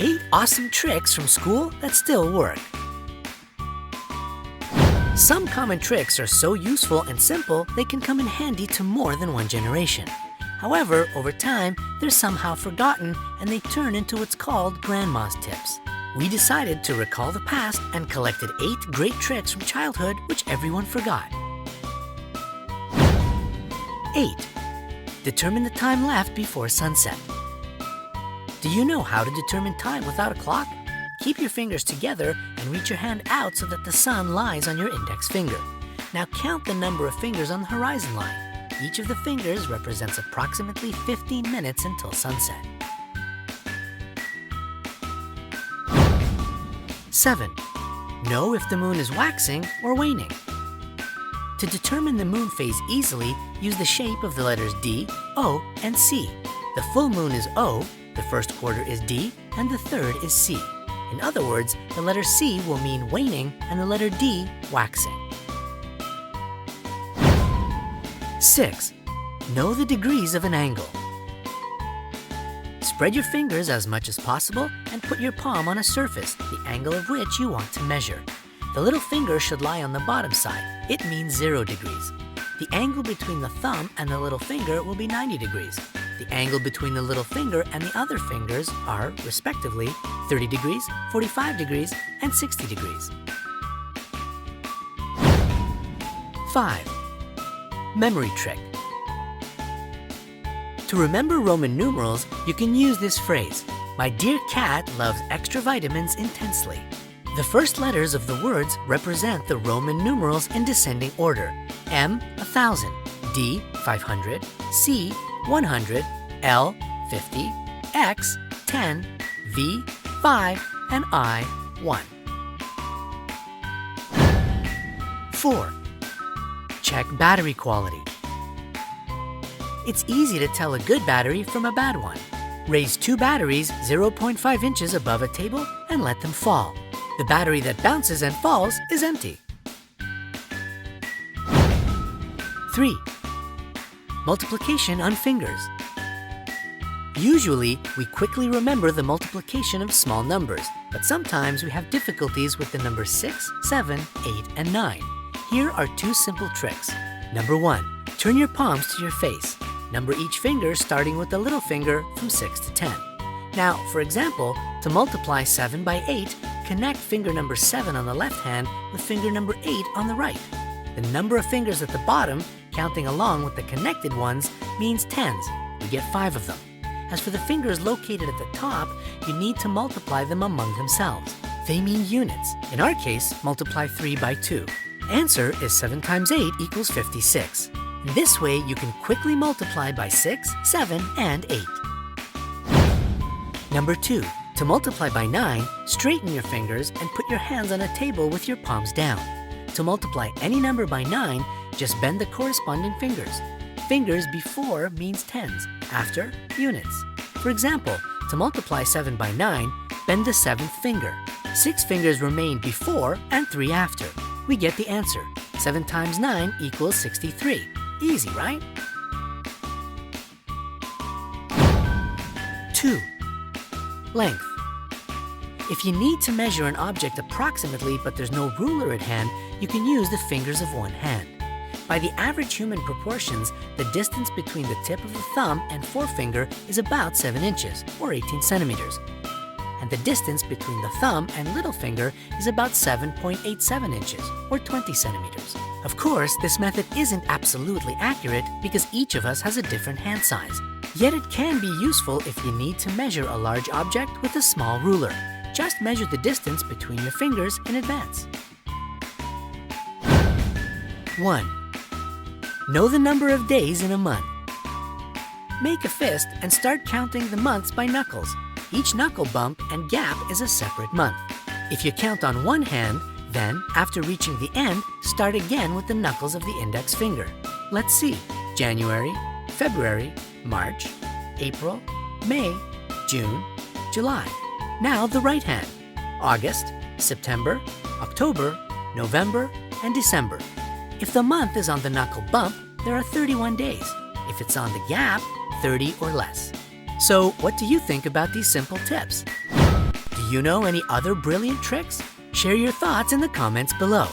8 awesome tricks from school that still work. Some common tricks are so useful and simple they can come in handy to more than one generation. However, over time, they're somehow forgotten and they turn into what's called grandma's tips. We decided to recall the past and collected 8 great tricks from childhood which everyone forgot. 8. Determine the time left before sunset. Do you know how to determine time without a clock? Keep your fingers together and reach your hand out so that the sun lies on your index finger. Now count the number of fingers on the horizon line. Each of the fingers represents approximately 15 minutes until sunset. 7. Know if the moon is waxing or waning. To determine the moon phase easily, use the shape of the letters D, O, and C. The full moon is O, the first quarter is D, and the third is C. In other words, the letter C will mean waning and the letter D waxing. 6. Know the degrees of an angle. Spread your fingers as much as possible and put your palm on a surface, the angle of which you want to measure. The little finger should lie on the bottom side. It means 0 degrees. The angle between the thumb and the little finger will be 90 degrees. The angle between the little finger and the other fingers are, respectively, 30 degrees, 45 degrees, and 60 degrees. 5. Memory trick. To remember Roman numerals, you can use this phrase: "My dear cat loves extra vitamins intensely." The first letters of the words represent the Roman numerals in descending order: M, 1000, D, 500, C, 100, L, 50, X, 10, V, 5, and I, 1. 4. Check battery quality. It's easy to tell a good battery from a bad one. Raise 2 batteries 0.5 inches above a table and let them fall. The battery that bounces and falls is empty. 3. Multiplication on fingers. Usually, we quickly remember the multiplication of small numbers, but sometimes we have difficulties with the numbers 6, 7, 8, and 9. Here are 2 simple tricks. Number 1, turn your palms to your face. Number each finger starting with the little finger from 6 to 10. Now, for example, to multiply 7 by 8, connect finger number 7 on the left hand with finger number 8 on the right. The number of fingers at the bottom, counting along with the connected ones, means tens. We get 5 of them. As for the fingers located at the top, you need to multiply them among themselves. They mean units. In our case, multiply 3 by 2. Answer is 7 times 8 equals 56. This way, you can quickly multiply by 6, 7, and 8. Number 2, to multiply by 9, straighten your fingers and put your hands on a table with your palms down. To multiply any number by 9, just bend the corresponding fingers. Fingers before means tens, after, units. For example, to multiply 7 by 9, bend the 7th finger. 6 fingers remain before and 3 after. We get the answer. 7 times 9 equals 63. Easy, right? 2. Length. If you need to measure an object approximately but there's no ruler at hand, you can use the fingers of one hand. By the average human proportions, the distance between the tip of the thumb and forefinger is about 7 inches, or 18 centimeters. And the distance between the thumb and little finger is about 7.87 inches, or 20 centimeters. Of course, this method isn't absolutely accurate because each of us has a different hand size. Yet it can be useful if you need to measure a large object with a small ruler. Just measure the distance between your fingers in advance. 1. Know the number of days in a month. Make a fist and start counting the months by knuckles. Each knuckle bump and gap is a separate month. If you count on one hand, then, after reaching the end, start again with the knuckles of the index finger. Let's see. January, February, March, April, May, June, July. Now the right hand. August, September, October, November, and December. If the month is on the knuckle bump, there are 31 days. If it's on the gap, 30 or less. So what do you think about these simple tips? you know any other brilliant tricks? Share your thoughts in the comments below.